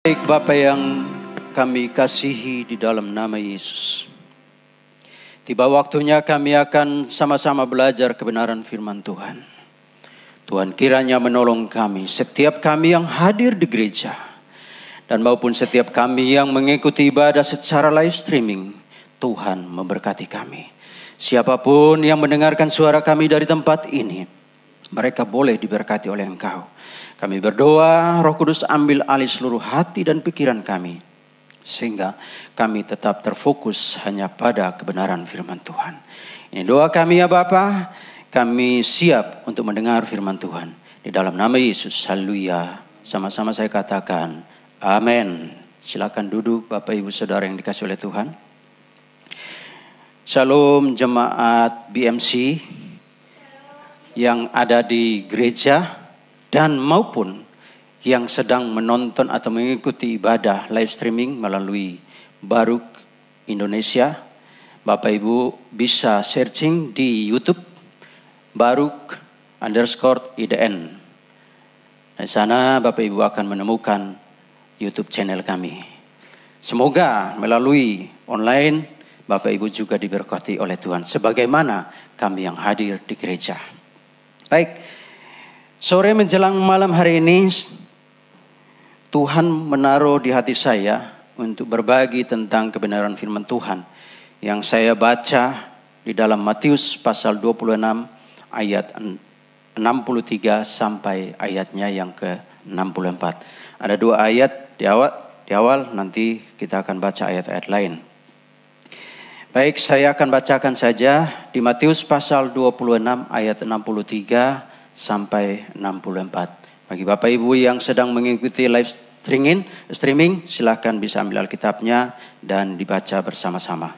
Baik Bapa yang kami kasihi di dalam nama Yesus. Tiba waktunya kami akan sama-sama belajar kebenaran firman Tuhan. Tuhan kiranya menolong kami, setiap kami yang hadir di gereja, dan maupun setiap kami yang mengikuti ibadah secara live streaming. Tuhan memberkati kami. Siapapun yang mendengarkan suara kami dari tempat ini, mereka boleh diberkati oleh Engkau. Kami berdoa, Roh Kudus ambil alih seluruh hati dan pikiran kami, sehingga kami tetap terfokus hanya pada kebenaran firman Tuhan. Ini doa kami ya Bapa, kami siap untuk mendengar firman Tuhan. Di dalam nama Yesus, haleluya. Sama-sama saya katakan, amin. Silakan duduk Bapak Ibu Saudara yang dikasihi oleh Tuhan. Shalom jemaat BMC yang ada di gereja dan maupun yang sedang menonton atau mengikuti ibadah live streaming melalui Baruk Indonesia. Bapak Ibu bisa searching di YouTube Baruk_IDN. Di sana Bapak Ibu akan menemukan YouTube channel kami. Semoga melalui online Bapak Ibu juga diberkati oleh Tuhan sebagaimana kami yang hadir di gereja. Baik, sore menjelang malam hari ini Tuhan menaruh di hati saya untuk berbagi tentang kebenaran firman Tuhan yang saya baca di dalam Matius pasal 26 ayat 63 sampai ayatnya yang ke-64. Ada dua ayat di awal, nanti kita akan baca ayat-ayat lain. Baik, saya akan bacakan saja di Matius pasal 26 ayat 63 sampai 64. Bagi Bapak Ibu yang sedang mengikuti live streaming, silakan bisa ambil Alkitabnya dan dibaca bersama-sama.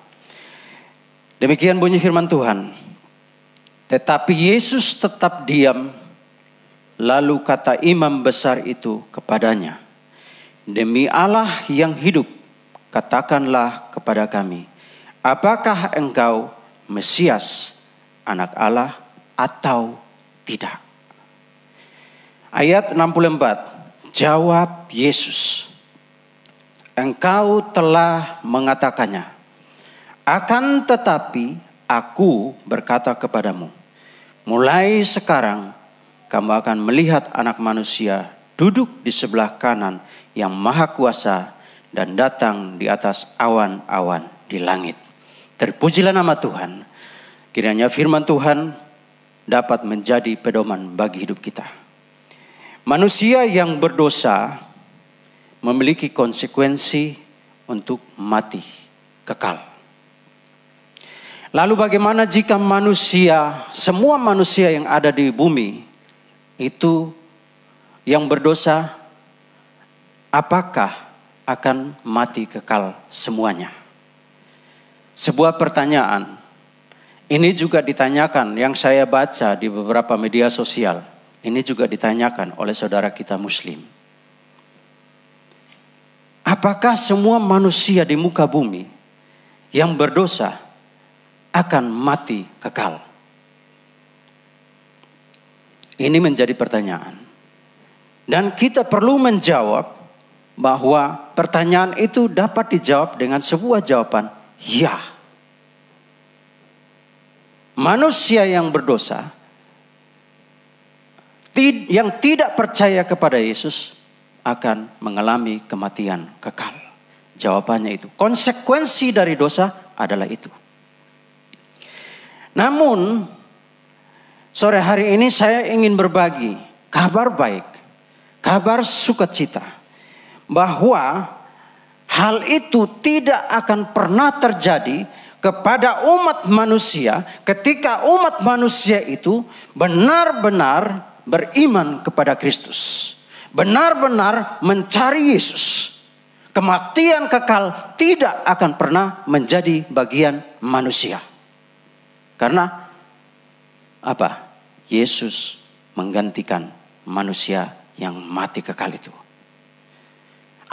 Demikian bunyi firman Tuhan. Tetapi Yesus tetap diam, lalu kata imam besar itu kepadanya, demi Allah yang hidup, katakanlah kepada kami, apakah engkau Mesias, anak Allah atau tidak? Ayat 64, jawab Yesus, engkau telah mengatakannya. Akan tetapi aku berkata kepadamu, mulai sekarang kamu akan melihat Anak Manusia duduk di sebelah kanan yang Maha Kuasa dan datang di atas awan-awan di langit. Terpujilah nama Tuhan. Kiranya firman Tuhan dapat menjadi pedoman bagi hidup kita. Manusia yang berdosa memiliki konsekuensi untuk mati kekal. Lalu bagaimana jika semua manusia yang ada di bumi itu yang berdosa, apakah akan mati kekal semuanya? Sebuah pertanyaan. Ini juga ditanyakan yang saya baca di beberapa media sosial. Ini juga ditanyakan oleh saudara kita Muslim. Apakah semua manusia di muka bumi yang berdosa akan mati kekal? Ini menjadi pertanyaan. Dan kita perlu menjawab bahwa pertanyaan itu dapat dijawab dengan sebuah jawaban, ya. Manusia yang berdosa, yang tidak percaya kepada Yesus akan mengalami kematian kekal. Jawabannya itu. Konsekuensi dari dosa adalah itu. Namun, sore hari ini saya ingin berbagi kabar baik, kabar sukacita, bahwa hal itu tidak akan pernah terjadi kepada umat manusia ketika umat manusia itu benar-benar beriman kepada Kristus. Benar-benar mencari Yesus. Kematian kekal tidak akan pernah menjadi bagian manusia. Karena apa? Yesus menggantikan manusia yang mati kekal itu.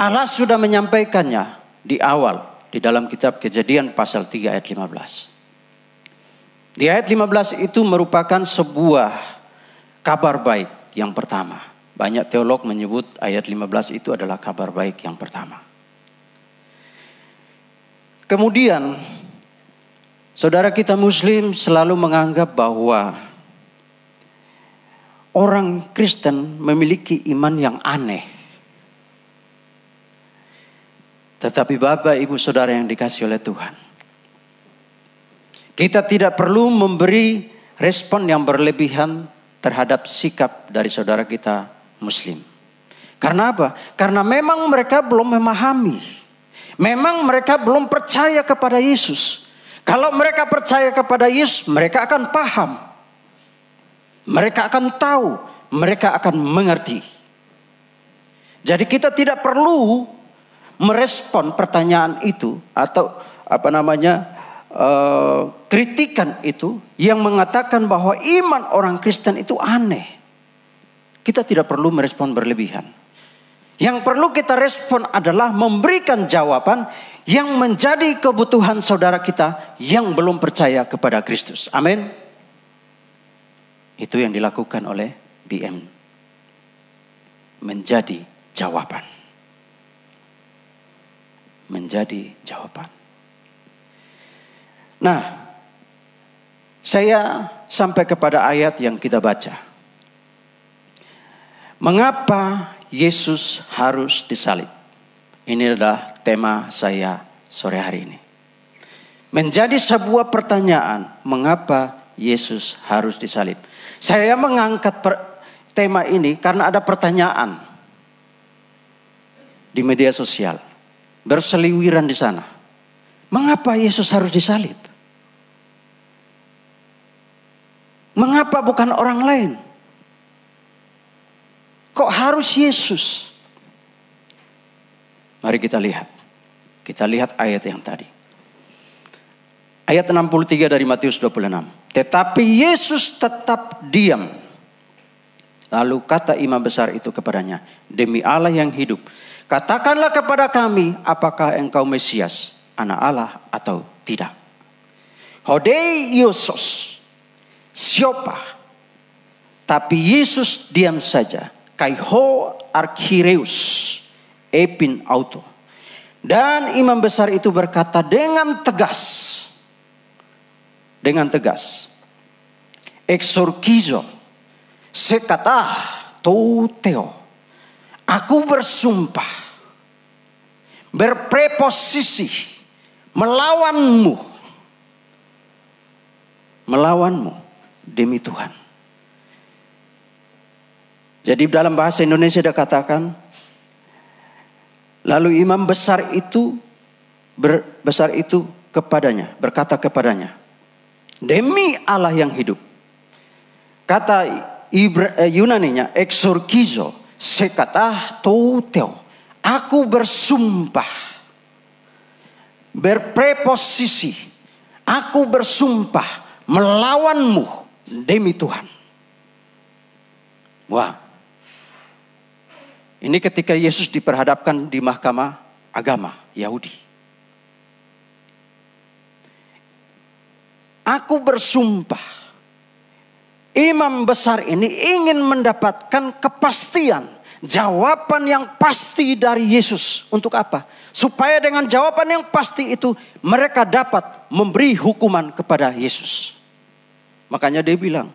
Allah sudah menyampaikannya di awal di dalam kitab Kejadian pasal 3 ayat 15. Di ayat 15 itu merupakan sebuah kabar baik yang pertama. Banyak teolog menyebut ayat 15 itu adalah kabar baik yang pertama. Kemudian, saudara kita Muslim selalu menganggap bahwa orang Kristen memiliki iman yang aneh. Tetapi Bapak, Ibu, Saudara yang dikasihi oleh Tuhan, kita tidak perlu memberi respon yang berlebihan terhadap sikap dari saudara kita Muslim. Karena apa? Karena memang mereka belum memahami. Memang mereka belum percaya kepada Yesus. Kalau mereka percaya kepada Yesus, mereka akan paham. Mereka akan tahu. Mereka akan mengerti. Jadi kita tidak perlu merespon pertanyaan itu atau kritikan itu yang mengatakan bahwa iman orang Kristen itu aneh. Kita tidak perlu merespon berlebihan. Yang perlu kita respon adalah memberikan jawaban yang menjadi kebutuhan saudara kita yang belum percaya kepada Kristus. Amin. Itu yang dilakukan oleh BM. Menjadi jawaban. Menjadi jawaban. Nah, saya sampai kepada ayat yang kita baca. Mengapa Yesus harus disalib? Ini adalah tema saya sore hari ini. Menjadi sebuah pertanyaan, mengapa Yesus harus disalib? Saya mengangkat tema ini karena ada pertanyaan di media sosial. Berseliweran di sana. Mengapa Yesus harus disalib? Mengapa bukan orang lain? Kok harus Yesus? Mari kita lihat. Kita lihat ayat yang tadi. Ayat 63 dari Matius 26. Tetapi Yesus tetap diam. Lalu kata imam besar itu kepadanya, demi Allah yang hidup, katakanlah kepada kami, apakah engkau Mesias, anak Allah atau tidak? Hodei Yesus, siapa? Tapi Yesus diam saja. Kaiho arkireus epin auto. Dan imam besar itu berkata dengan tegas. Dengan tegas. Exorkizo sekatah touteo. Aku bersumpah. Berpreposisi. Melawanmu. Melawanmu demi Tuhan. Jadi dalam bahasa Indonesia dia katakan, lalu imam besar itu berkata kepadanya, demi Allah yang hidup. Kata Yunaninya, exorkizo sekatah touteo. Aku bersumpah, berpreposisi, aku bersumpah melawanmu demi Tuhan. Wah. Ini ketika Yesus diperhadapkan di mahkamah agama Yahudi. Aku bersumpah. Imam besar ini ingin mendapatkan kepastian. Jawaban yang pasti dari Yesus. Untuk apa? Supaya dengan jawaban yang pasti itu mereka dapat memberi hukuman kepada Yesus. Makanya dia bilang,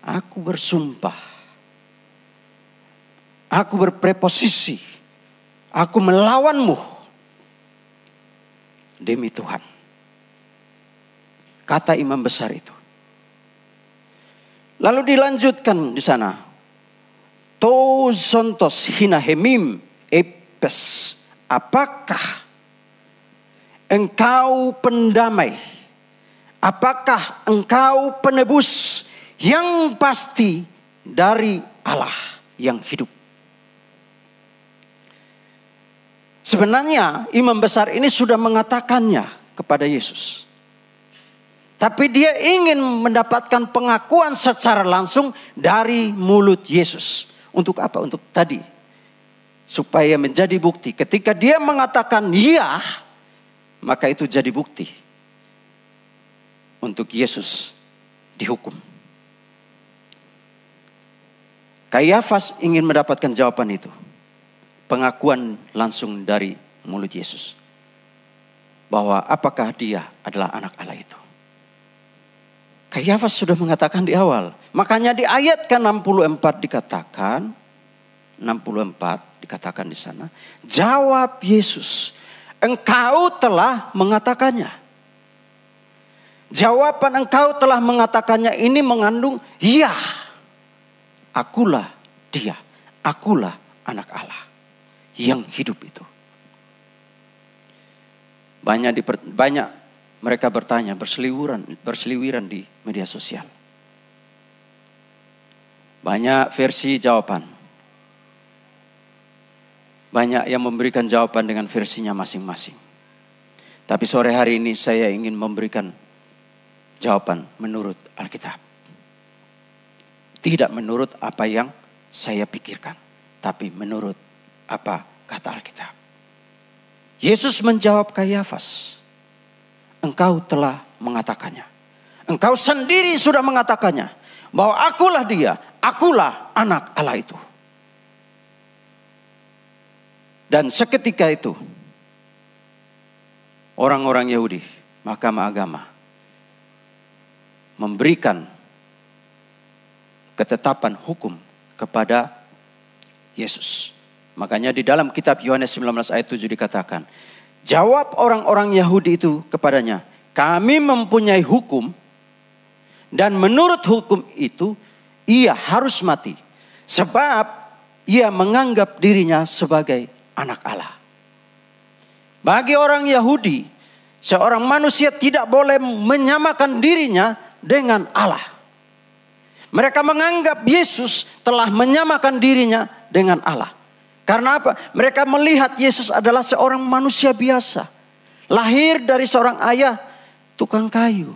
aku bersumpah. Aku berpreposisi. Aku melawanmu. Demi Tuhan. Kata imam besar itu. Lalu dilanjutkan di sana. To zontos hinahemim epes. Apakah engkau pendamai? Apakah engkau penebus yang pasti dari Allah yang hidup? Sebenarnya imam besar ini sudah mengatakannya kepada Yesus. Tapi dia ingin mendapatkan pengakuan secara langsung dari mulut Yesus. Untuk apa? Untuk tadi. Supaya menjadi bukti. Ketika dia mengatakan iya, maka itu jadi bukti. Untuk Yesus dihukum. Kayafas ingin mendapatkan jawaban itu. Pengakuan langsung dari mulut Yesus. Bahwa apakah dia adalah anak Allah itu. Kayafas sudah mengatakan di awal. Makanya di ayat ke-64 dikatakan. 64 dikatakan di sana. Jawab Yesus. Engkau telah mengatakannya. Jawaban engkau telah mengatakannya ini mengandung. Ya. Akulah dia. Akulah anak Allah. Yang hidup itu. Banyak mereka bertanya, berseliweran di media sosial. Banyak versi jawaban. Banyak yang memberikan jawaban dengan versinya masing-masing. Tapi sore hari ini saya ingin memberikan jawaban menurut Alkitab. Tidak menurut apa yang saya pikirkan. Tapi menurut apa kata Alkitab. Yesus menjawab Kayafas. Engkau telah mengatakannya. Engkau sendiri sudah mengatakannya. Bahwa akulah dia. Akulah anak Allah itu. Dan seketika itu. Orang-orang Yahudi. Mahkamah agama. Memberikan ketetapan hukum kepada Yesus. Makanya di dalam kitab Yohanes 19 ayat 7 dikatakan. Jawab orang-orang Yahudi itu kepadanya. Kami mempunyai hukum. Dan menurut hukum itu. Ia harus mati. Sebab ia menganggap dirinya sebagai anak Allah. Bagi orang Yahudi. Seorang manusia tidak boleh menyamakan dirinya dengan Allah. Mereka menganggap Yesus telah menyamakan dirinya dengan Allah. Karena apa? Mereka melihat Yesus adalah seorang manusia biasa. Lahir dari seorang ayah tukang kayu.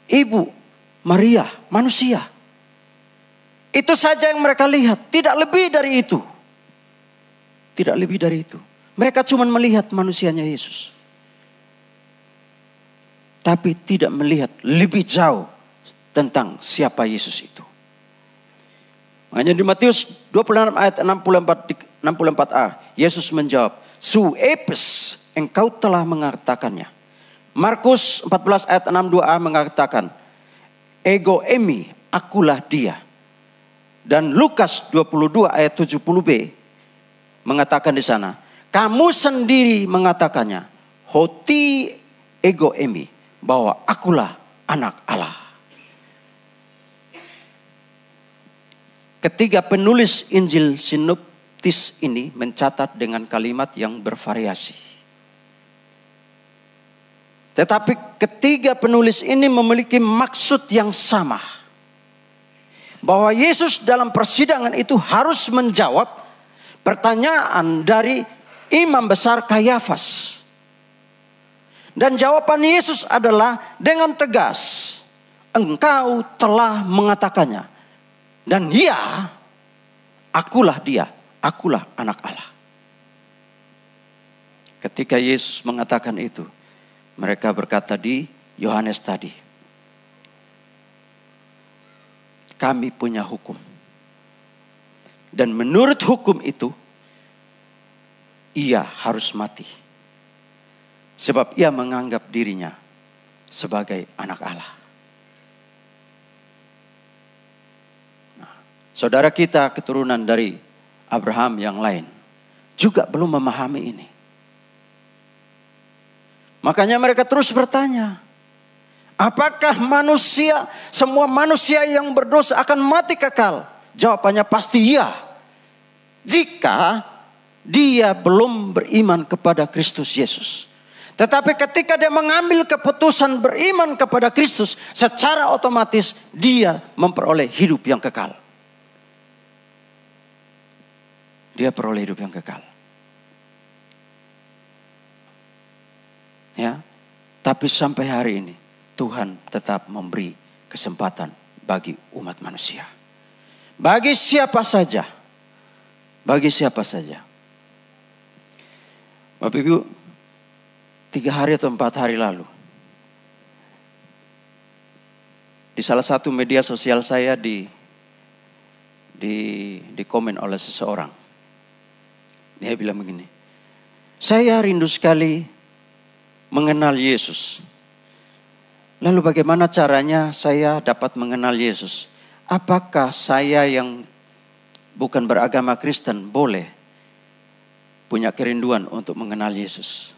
Ibu Maria, manusia. Itu saja yang mereka lihat. Tidak lebih dari itu. Tidak lebih dari itu. Mereka cuma melihat manusianya Yesus. Tapi tidak melihat lebih jauh tentang siapa Yesus itu. Makanya di Matius 26 ayat 64a. Yesus menjawab. Suepes engkau telah mengatakannya. Markus 14 ayat 62a mengatakan. Ego emi akulah dia. Dan Lukas 22 ayat 70b. Mengatakan di sana. Kamu sendiri mengatakannya. Hoti ego emi. Bahwa akulah anak Allah. Ketiga penulis Injil sinoptis ini mencatat dengan kalimat yang bervariasi. Tetapi ketiga penulis ini memiliki maksud yang sama. Bahwa Yesus dalam persidangan itu harus menjawab pertanyaan dari imam besar Kayafas. Dan jawaban Yesus adalah dengan tegas. Engkau telah mengatakannya. Dan ya, akulah dia, akulah anak Allah. Ketika Yesus mengatakan itu, mereka berkata di Yohanes tadi, kami punya hukum. Dan menurut hukum itu, ia harus mati. Sebab ia menganggap dirinya sebagai anak Allah. Saudara kita keturunan dari Abraham yang lain juga belum memahami ini. Makanya mereka terus bertanya. Apakah manusia, semua manusia yang berdosa akan mati kekal? Jawabannya pasti iya. Jika dia belum beriman kepada Kristus Yesus. Tetapi ketika dia mengambil keputusan beriman kepada Kristus. Secara otomatis dia memperoleh hidup yang kekal. Dia peroleh hidup yang kekal. Ya, tapi sampai hari ini Tuhan tetap memberi kesempatan bagi umat manusia. Bagi siapa saja. Bagi siapa saja. Bapak Ibu, 3 hari atau 4 hari lalu. Di salah satu media sosial saya di di komen oleh seseorang. Dia bilang begini, saya rindu sekali mengenal Yesus. Lalu bagaimana caranya saya dapat mengenal Yesus? Apakah saya yang bukan beragama Kristen boleh punya kerinduan untuk mengenal Yesus?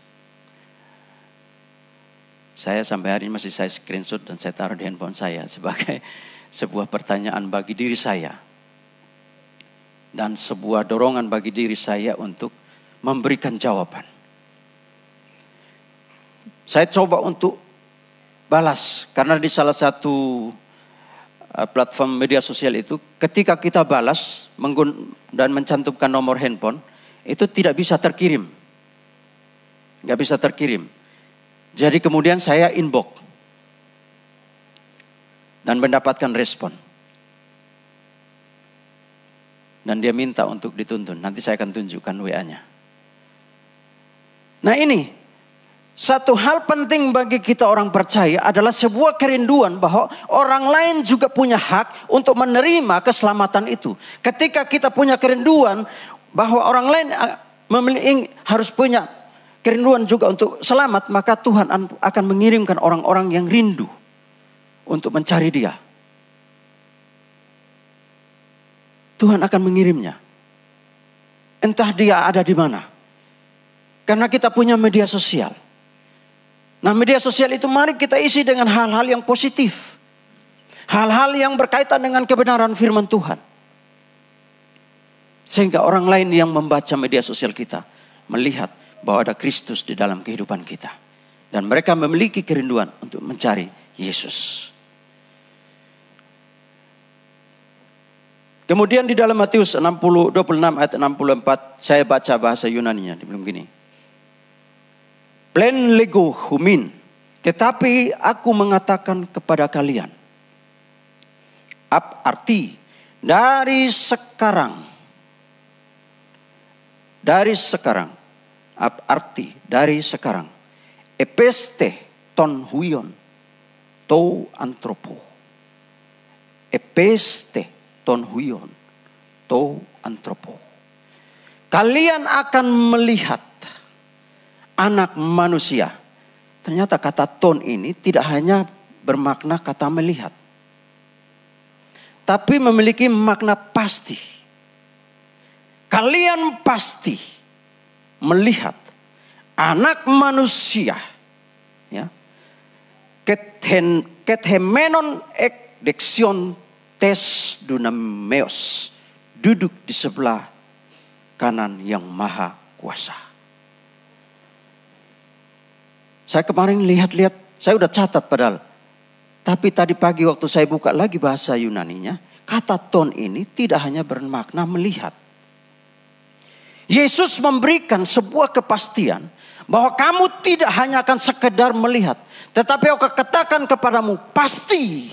Saya sampai hari ini masih saya screenshot dan saya taruh di handphone saya sebagai sebuah pertanyaan bagi diri saya. Dan sebuah dorongan bagi diri saya untuk memberikan jawaban. Saya coba untuk balas, karena di salah satu platform media sosial itu, ketika kita balas dan mencantumkan nomor handphone, itu tidak bisa terkirim. Nggak bisa terkirim. Jadi kemudian saya inbox dan mendapatkan respon. Dan dia minta untuk dituntun. Nanti saya akan tunjukkan WA-nya. Nah ini, satu hal penting bagi kita orang percaya adalah sebuah kerinduan bahwa orang lain juga punya hak untuk menerima keselamatan itu. Ketika kita punya kerinduan bahwa orang lain harus punya kerinduan juga untuk selamat, maka Tuhan akan mengirimkan orang-orang yang rindu untuk mencari Dia. Tuhan akan mengirimnya. Entah dia ada di mana. Karena kita punya media sosial. Nah, media sosial itu mari kita isi dengan hal-hal yang positif. Hal-hal yang berkaitan dengan kebenaran firman Tuhan. Sehingga orang lain yang membaca media sosial kita melihat bahwa ada Kristus di dalam kehidupan kita. Dan mereka memiliki kerinduan untuk mencari Yesus. Kemudian di dalam Matius 26 ayat 64 saya baca bahasa Yunaninya. Dibilang begini. Plen lego humin. Tetapi aku mengatakan kepada kalian. Arti dari sekarang. Dari sekarang. Arti dari sekarang. Epeste ton huion. To antropo. Epeste ton huion, to antropo. Kalian akan melihat anak manusia. Ternyata kata ton ini tidak hanya bermakna kata melihat. Tapi memiliki makna pasti. Kalian pasti melihat anak manusia. Ya. Kethemenon ek deksion tes dunameos, duduk di sebelah kanan yang maha kuasa. Saya kemarin lihat-lihat, saya udah catat padahal. Tapi tadi pagi waktu saya buka lagi bahasa Yunaninya, kata ton ini tidak hanya bermakna melihat. Yesus memberikan sebuah kepastian bahwa kamu tidak hanya akan sekedar melihat, tetapi aku katakan kepadamu pasti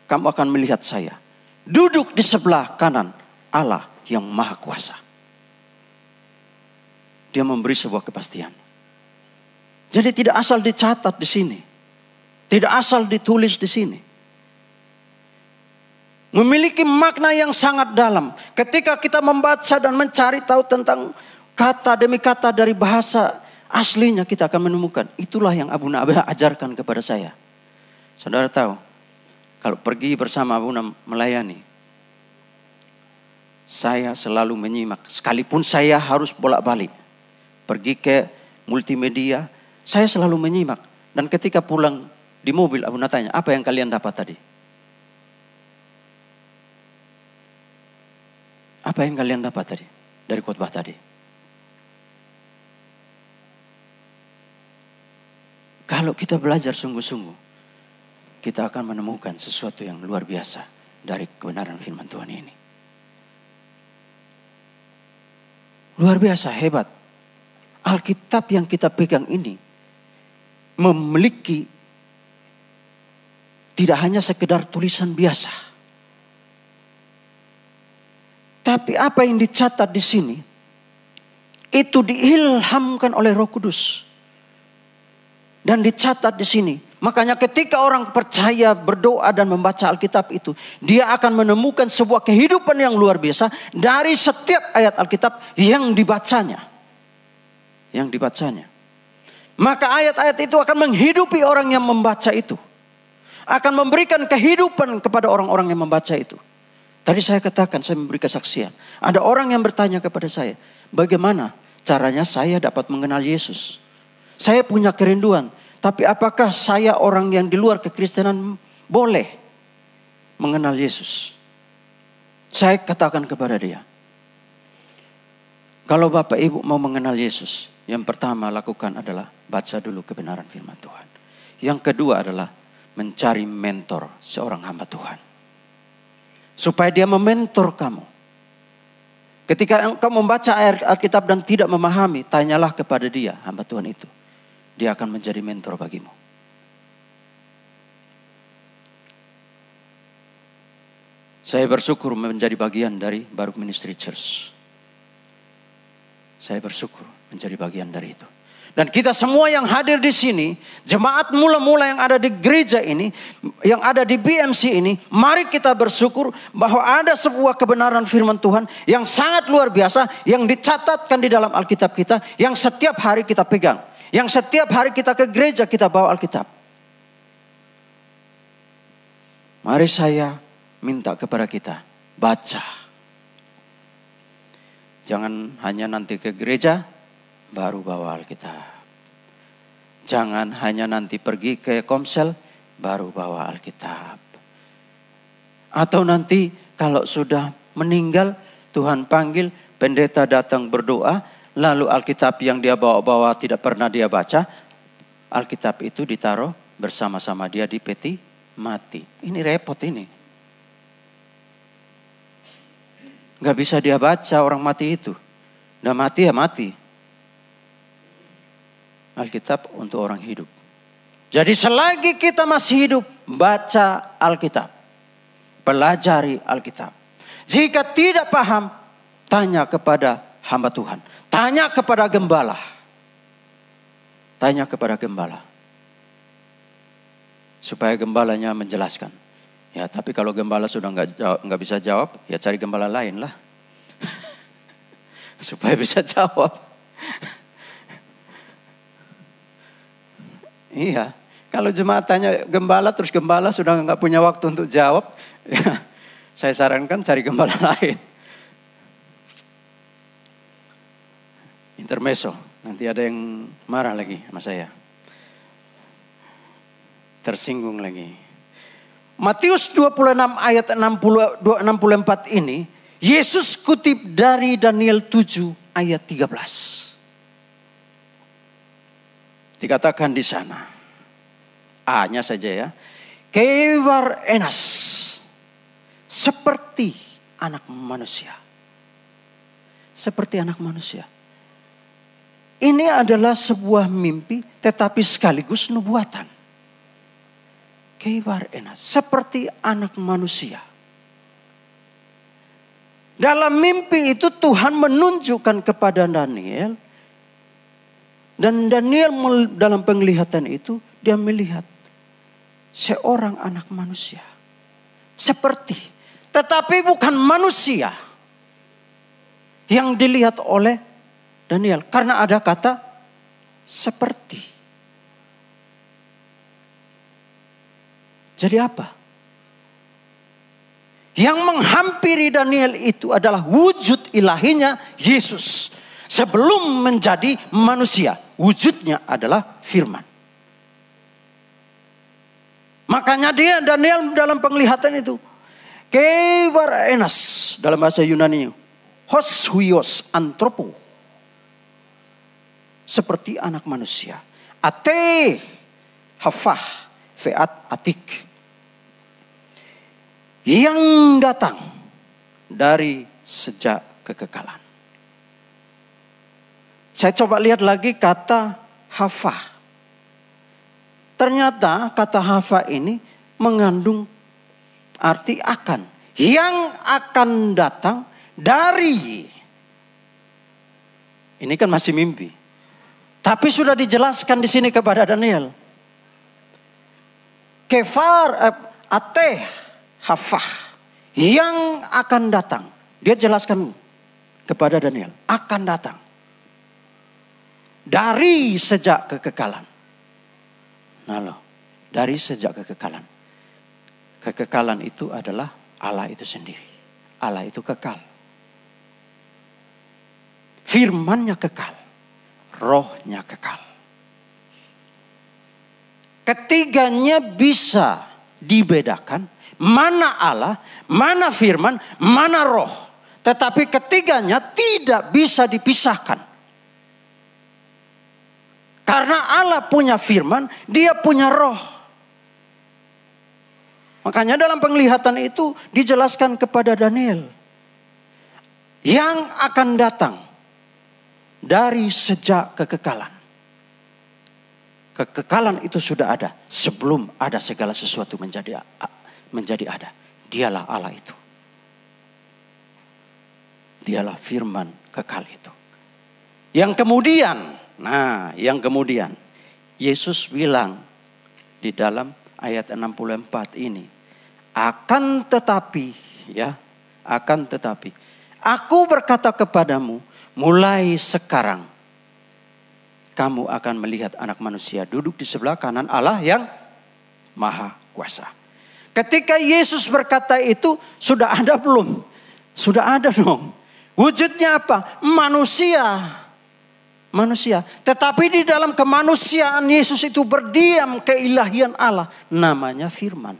kamu akan melihat saya. Duduk di sebelah kanan Allah yang maha kuasa. Dia memberi sebuah kepastian. Jadi tidak asal dicatat di sini. Tidak asal ditulis di sini. Memiliki makna yang sangat dalam. Ketika kita membaca dan mencari tahu tentang kata demi kata dari bahasa aslinya, kita akan menemukan. Itulah yang Abu Nabah ajarkan kepada saya. Saudara tahu, kalau pergi bersama Abuna melayani, saya selalu menyimak. Sekalipun saya harus bolak-balik. Pergi ke multimedia, saya selalu menyimak. Dan ketika pulang di mobil, Abuna tanya, apa yang kalian dapat tadi? Apa yang kalian dapat tadi? Dari khotbah tadi? Kalau kita belajar sungguh-sungguh, kita akan menemukan sesuatu yang luar biasa dari kebenaran firman Tuhan ini. Luar biasa, hebat. Alkitab yang kita pegang ini memiliki tidak hanya sekedar tulisan biasa. Tapi apa yang dicatat di sini itu diilhamkan oleh Roh Kudus. Dan dicatat di sini Makanya ketika orang percaya, berdoa dan membaca Alkitab itu, dia akan menemukan sebuah kehidupan yang luar biasa dari setiap ayat Alkitab yang dibacanya. Yang dibacanya. Maka ayat-ayat itu akan menghidupi orang yang membaca itu. Akan memberikan kehidupan kepada orang-orang yang membaca itu. Tadi saya katakan, saya memberi kesaksian. Ada orang yang bertanya kepada saya, bagaimana caranya saya dapat mengenal Yesus? Saya punya kerinduan. Tapi apakah saya orang yang di luar kekristenan boleh mengenal Yesus? Saya katakan kepada dia, kalau Bapak Ibu mau mengenal Yesus, yang pertama lakukan adalah baca dulu kebenaran firman Tuhan. Yang kedua adalah mencari mentor seorang hamba Tuhan. Supaya dia mementor kamu. Ketika engkau membaca ayat Alkitab dan tidak memahami, tanyalah kepada dia, hamba Tuhan itu. Dia akan menjadi mentor bagimu. Saya bersyukur menjadi bagian dari Baruch Ministry Church. Saya bersyukur menjadi bagian dari itu. Dan kita semua yang hadir di sini, jemaat mula-mula yang ada di gereja ini, yang ada di BMC ini, mari kita bersyukur bahwa ada sebuah kebenaran firman Tuhan yang sangat luar biasa, yang dicatatkan di dalam Alkitab kita, yang setiap hari kita pegang. Yang setiap hari kita ke gereja kita bawa Alkitab. Mari saya minta kepada kita, baca. Jangan hanya nanti ke gereja, baru bawa Alkitab. Jangan hanya nanti pergi ke komsel, baru bawa Alkitab. Atau nanti kalau sudah meninggal, Tuhan panggil, pendeta datang berdoa, lalu Alkitab yang dia bawa-bawa tidak pernah dia baca, Alkitab itu ditaruh bersama-sama dia di peti mati. Ini repot ini. Gak bisa dia baca orang mati itu. Udah mati ya mati. Alkitab untuk orang hidup. Jadi selagi kita masih hidup, baca Alkitab. Pelajari Alkitab. Jika tidak paham, tanya kepada hamba Tuhan. Tanya kepada gembala. Tanya kepada gembala. Supaya gembalanya menjelaskan. Ya, tapi kalau gembala sudah nggak bisa jawab, ya cari gembala lain lah. Supaya bisa jawab. Iya, kalau jemaat tanya gembala, terus gembala sudah nggak punya waktu untuk jawab, ya, saya sarankan cari gembala lain. Intermezzo, nanti ada yang marah lagi sama saya. Tersinggung lagi. Matius 26 ayat 64 ini, Yesus kutip dari Daniel 7 ayat 13. Dikatakan di sana, A-nya saja ya, Keivar enas, seperti anak manusia. Seperti anak manusia. Ini adalah sebuah mimpi tetapi sekaligus nubuatan. Keivar enas, seperti anak manusia. Dalam mimpi itu Tuhan menunjukkan kepada Daniel. Dan Daniel dalam penglihatan itu dia melihat seorang anak manusia. Seperti, tetapi bukan manusia yang dilihat oleh Daniel. Karena ada kata seperti. Jadi apa? Yang menghampiri Daniel itu adalah wujud ilahinya Yesus. Sebelum menjadi manusia, wujudnya adalah firman. Makanya Daniel dalam penglihatan itu, Keivar enas dalam bahasa Yunani, hos huios antropo. Seperti anak manusia. Ate hafah feat atik. Yang datang dari sejak kekekalan. Saya coba lihat lagi kata hafah. Ternyata kata hafah ini mengandung arti akan. Yang akan datang dari. Ini kan masih mimpi. Tapi sudah dijelaskan di sini kepada Daniel. Kefar ateh hafah yang akan datang. Dia jelaskan kepada Daniel, akan datang dari sejak kekekalan. Nah loh, dari sejak kekekalan. Kekekalan itu adalah Allah itu sendiri. Allah itu kekal. Firman-Nya kekal. Roh-Nya kekal. Ketiganya bisa dibedakan. Mana Allah, mana firman, mana roh. Tetapi ketiganya tidak bisa dipisahkan. Karena Allah punya firman, Dia punya roh. Makanya dalam penglihatan itu dijelaskan kepada Daniel. Yang akan datang dari sejak kekekalan. Kekekalan itu sudah ada sebelum ada segala sesuatu menjadi ada. Dialah Allah itu. Dialah firman kekal itu. Yang kemudian Yesus bilang di dalam ayat 64 ini, akan tetapi aku berkata kepadamu, mulai sekarang kamu akan melihat Anak Manusia duduk di sebelah kanan Allah yang Maha Kuasa. Ketika Yesus berkata itu, sudah ada belum? Sudah ada dong. Wujudnya apa? Manusia. Tetapi di dalam kemanusiaan Yesus itu berdiam keilahian Allah. Namanya firman.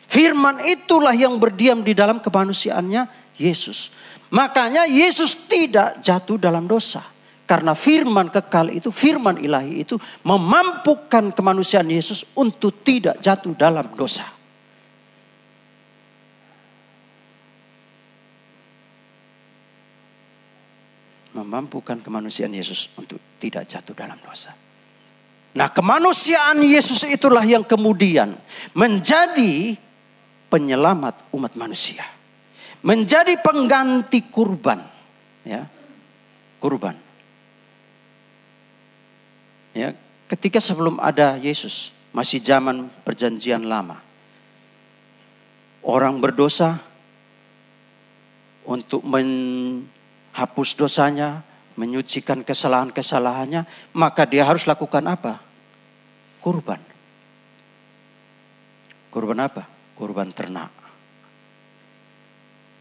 Firman itulah yang berdiam di dalam kemanusiaannya Yesus. Makanya Yesus tidak jatuh dalam dosa. Karena firman kekal itu, firman ilahi itu memampukan kemanusiaan Yesus untuk tidak jatuh dalam dosa. Memampukan kemanusiaan Yesus untuk tidak jatuh dalam dosa. Nah, kemanusiaan Yesus itulah yang kemudian menjadi penyelamat umat manusia. Menjadi pengganti kurban. Ya, kurban. Ya, ketika sebelum ada Yesus, masih zaman perjanjian lama. Orang berdosa untuk menghapus dosanya, menyucikan kesalahan-kesalahannya, maka dia harus lakukan apa? Kurban. Kurban apa? Kurban ternak.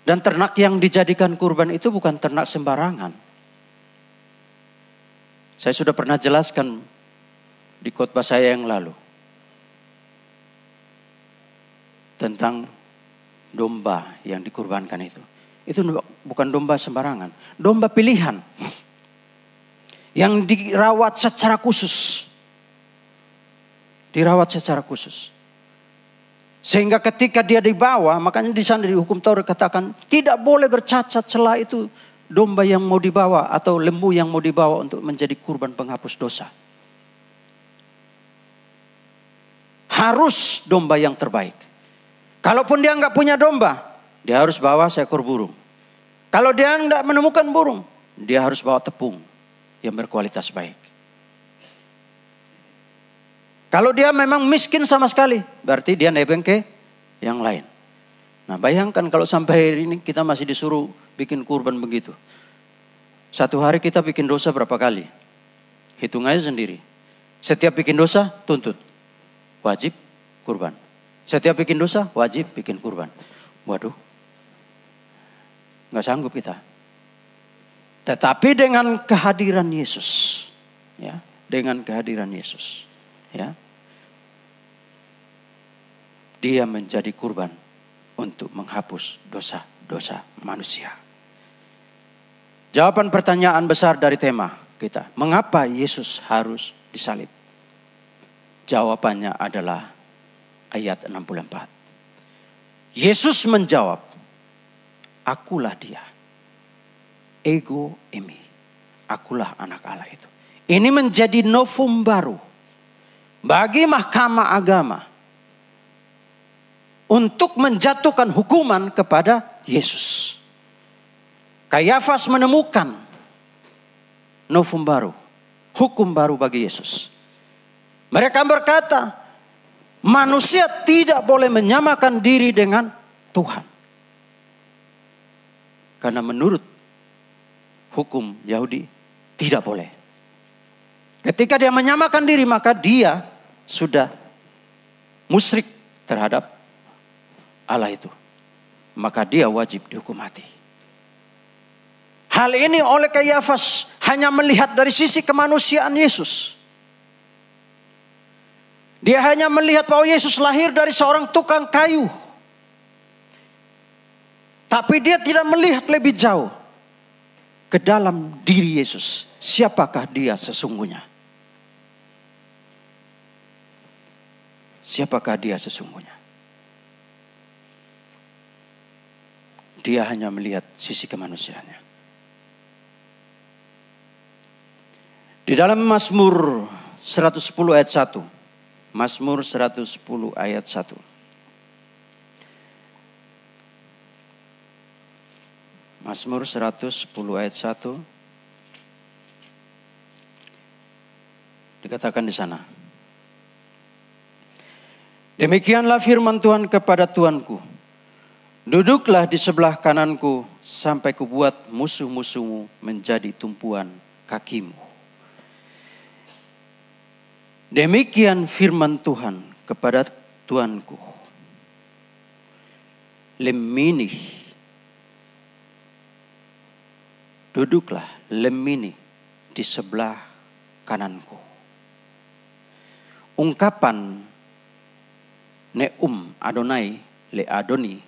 Dan ternak yang dijadikan kurban itu bukan ternak sembarangan. Saya sudah pernah jelaskan di khotbah saya yang lalu tentang domba yang dikurbankan itu. Itu bukan domba sembarangan, domba pilihan yang dirawat secara khusus. Sehingga ketika dia dibawa, makanya di sana di hukum Taurat katakan tidak boleh bercacat celah itu domba yang mau dibawa atau lembu yang mau dibawa untuk menjadi kurban penghapus dosa. Harus domba yang terbaik. Kalaupun dia nggak punya domba, dia harus bawa seekor burung. Kalau dia nggak menemukan burung, dia harus bawa tepung yang berkualitas baik. Kalau dia memang miskin sama sekali, berarti dia nebeng ke yang lain. Nah, bayangkan kalau sampai hari ini kita masih disuruh bikin kurban begitu. Satu hari kita bikin dosa berapa kali? Hitung aja sendiri. Setiap bikin dosa, tuntut. Wajib kurban. Setiap bikin dosa, wajib bikin kurban. Waduh. Nggak sanggup kita. Tetapi dengan kehadiran Yesus. Ya, dengan kehadiran Yesus. Ya. Dia menjadi kurban untuk menghapus dosa-dosa manusia. Jawaban pertanyaan besar dari tema kita. Mengapa Yesus harus disalib? Jawabannya adalah ayat 64. Yesus menjawab, akulah dia. Ego eimi. Akulah anak Allah itu. Ini menjadi novum baru bagi mahkamah agama untuk menjatuhkan hukuman kepada Yesus. Kayafas menemukan novum baru, hukum baru bagi Yesus. Mereka berkata, Manusia tidak boleh menyamakan diri dengan Tuhan. Karena menurut hukum Yahudi tidak boleh. Ketika dia menyamakan diri maka dia sudah musyrik terhadap Allah itu. Maka dia wajib dihukum mati. Hal ini oleh Kayafas hanya melihat dari sisi kemanusiaan Yesus. Dia hanya melihat bahwa Yesus lahir dari seorang tukang kayu. Tapi dia tidak melihat lebih jauh ke dalam diri Yesus. Siapakah dia sesungguhnya? Siapakah dia sesungguhnya? Dia hanya melihat sisi kemanusiaannya. Di dalam Mazmur 110 ayat 1. Mazmur 110 ayat 1. Mazmur 110 ayat 1. Dikatakan di sana. Demikianlah firman Tuhan kepada Tuanku. Duduklah di sebelah kananku sampai kubuat musuh-musuhmu menjadi tumpuan kakimu. Demikian firman Tuhan kepada Tuanku. Lemini. Duduklah lemini di sebelah kananku. Ungkapan Neum Adonai le Adoni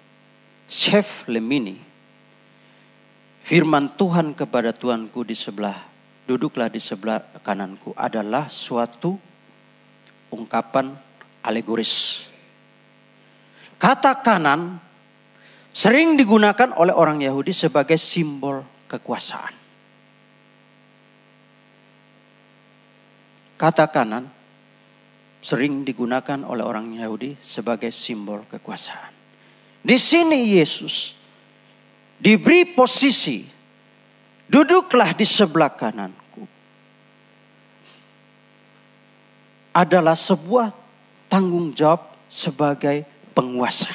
Chef lemini. Firman Tuhan kepada Tuanku di sebelah, duduklah di sebelah kananku adalah suatu ungkapan alegoris. Kata kanan sering digunakan oleh orang Yahudi sebagai simbol kekuasaan. Kata kanan sering digunakan oleh orang Yahudi sebagai simbol kekuasaan. Di sini Yesus diberi posisi, duduklah di sebelah kananku. Adalah sebuah tanggung jawab sebagai penguasa.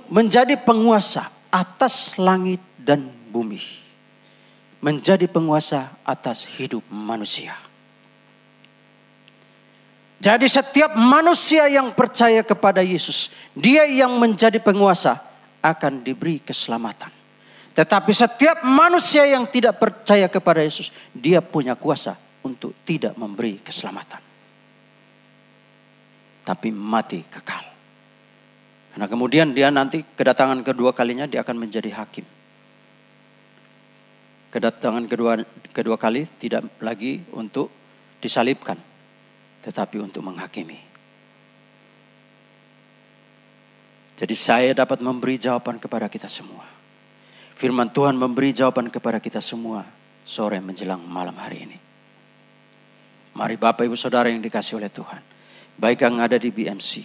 Menjadi penguasa atas langit dan bumi. Menjadi penguasa atas hidup manusia. Jadi setiap manusia yang percaya kepada Yesus, dia yang menjadi penguasa akan diberi keselamatan. Tetapi setiap manusia yang tidak percaya kepada Yesus, dia punya kuasa untuk tidak memberi keselamatan. Tapi mati kekal. Karena kemudian dia nanti kedatangan kedua kalinya dia akan menjadi hakim. Kedatangan kedua kali tidak lagi untuk disalibkan, tetapi untuk menghakimi. Jadi saya dapat memberi jawaban kepada kita semua. Firman Tuhan memberi jawaban kepada kita semua sore menjelang malam hari ini. Mari Bapak Ibu Saudara yang dikasihi oleh Tuhan, baik yang ada di BMC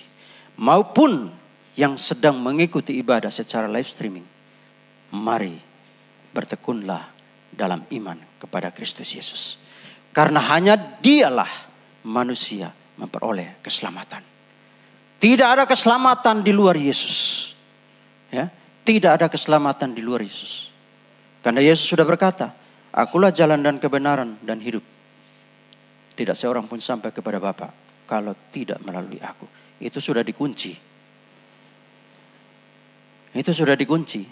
maupun yang sedang mengikuti ibadah secara live streaming, mari bertekunlah dalam iman kepada Kristus Yesus. Karena hanya dialah manusia memperoleh keselamatan. Tidak ada keselamatan di luar Yesus. Ya, tidak ada keselamatan di luar Yesus. Karena Yesus sudah berkata, akulah jalan dan kebenaran dan hidup. Tidak seorang pun sampai kepada Bapa kalau tidak melalui aku. Itu sudah dikunci. Itu sudah dikunci.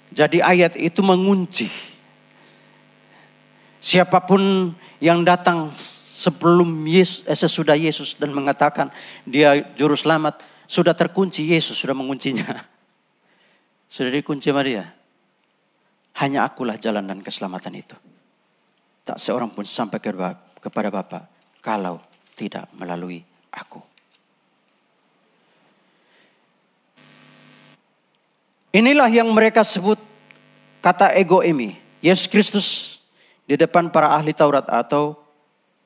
Jadi ayat itu mengunci. Siapapun yang datang sebelum Yesus, sesudah Yesus dan mengatakan dia juru selamat, sudah terkunci. Yesus sudah menguncinya. Sudah dikunci sama dia. Hanya akulah jalan dan keselamatan itu. Tak seorang pun sampai kepada Bapa kalau tidak melalui aku. Inilah yang mereka sebut kata ego eimi. Yesus Kristus di depan para ahli Taurat atau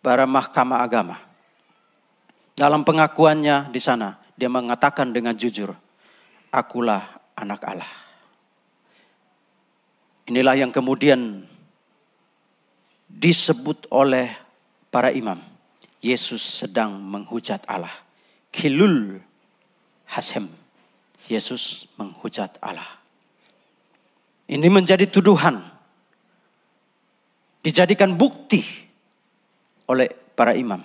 para mahkamah agama. Dalam pengakuannya di sana, dia mengatakan dengan jujur, akulah anak Allah. Inilah yang kemudian disebut oleh para imam, Yesus sedang menghujat Allah. Khilul Hasem, Yesus menghujat Allah. Ini menjadi tuduhan, dijadikan bukti oleh para imam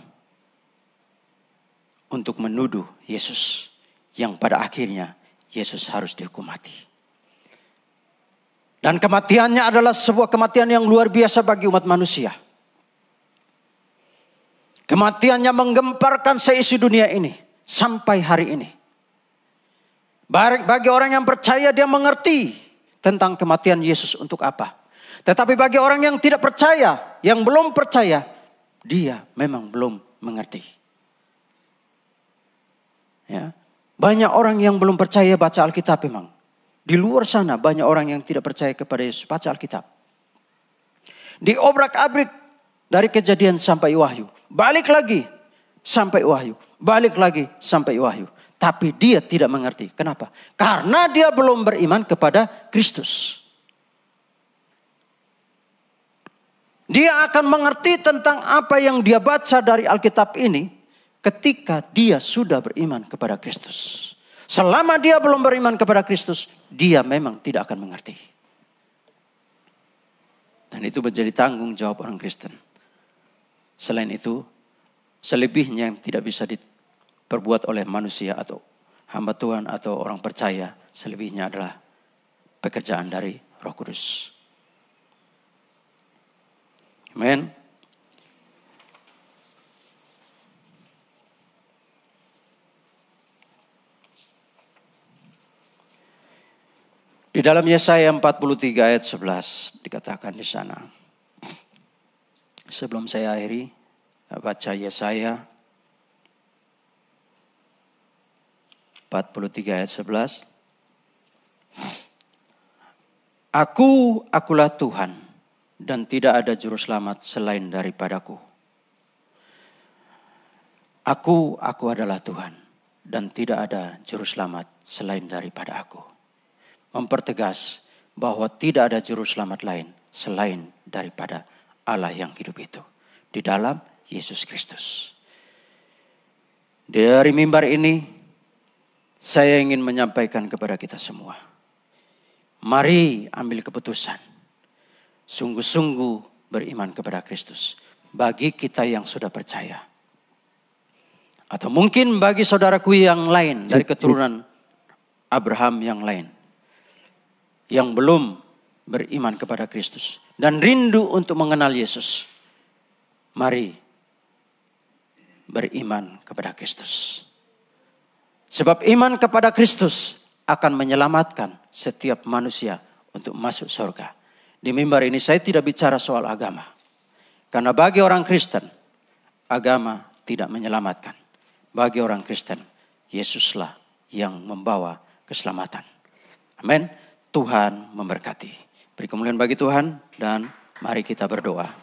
untuk menuduh Yesus, yang pada akhirnya Yesus harus dihukum mati. Dan kematiannya adalah sebuah kematian yang luar biasa bagi umat manusia. Kematiannya menggemparkan seisi dunia ini sampai hari ini. Bagi orang yang percaya, dia mengerti tentang kematian Yesus untuk apa. Tetapi bagi orang yang tidak percaya, yang belum percaya, dia memang belum mengerti. Ya. Banyak orang yang belum percaya baca Alkitab memang. Di luar sana banyak orang yang tidak percaya kepada Yesus baca Alkitab. Diobrak-abrik dari Kejadian sampai Wahyu. Balik lagi sampai Wahyu. Balik lagi sampai Wahyu. Tapi dia tidak mengerti. Kenapa? Karena dia belum beriman kepada Kristus. Dia akan mengerti tentang apa yang dia baca dari Alkitab ini ketika dia sudah beriman kepada Kristus. Selama dia belum beriman kepada Kristus, dia memang tidak akan mengerti. Dan itu menjadi tanggung jawab orang Kristen. Selain itu, selebihnya yang tidak bisa diperbuat oleh manusia atau hamba Tuhan atau orang percaya, selebihnya adalah pekerjaan dari Roh Kudus. Amin. Di dalam Yesaya 43 ayat 11 dikatakan di sana. Sebelum saya akhiri, baca Yesaya 43 ayat 11. Akulah Tuhan dan tidak ada juru selamat selain daripadaku. Aku adalah Tuhan dan tidak ada juru selamat selain daripada aku. Mempertegas bahwa tidak ada juru selamat lain selain daripada Allah yang hidup itu. Di dalam Yesus Kristus. Dari mimbar ini saya ingin menyampaikan kepada kita semua. Mari ambil keputusan. Sungguh-sungguh beriman kepada Kristus. Bagi kita yang sudah percaya. Atau mungkin bagi saudaraku yang lain dari keturunan Abraham yang lain. Yang belum beriman kepada Kristus. Dan rindu untuk mengenal Yesus. Mari beriman kepada Kristus. Sebab iman kepada Kristus akan menyelamatkan setiap manusia untuk masuk surga. Di mimbar ini saya tidak bicara soal agama. Karena bagi orang Kristen, agama tidak menyelamatkan. Bagi orang Kristen, Yesuslah yang membawa keselamatan. Amin. Tuhan memberkati. Beri kemuliaan bagi Tuhan dan mari kita berdoa.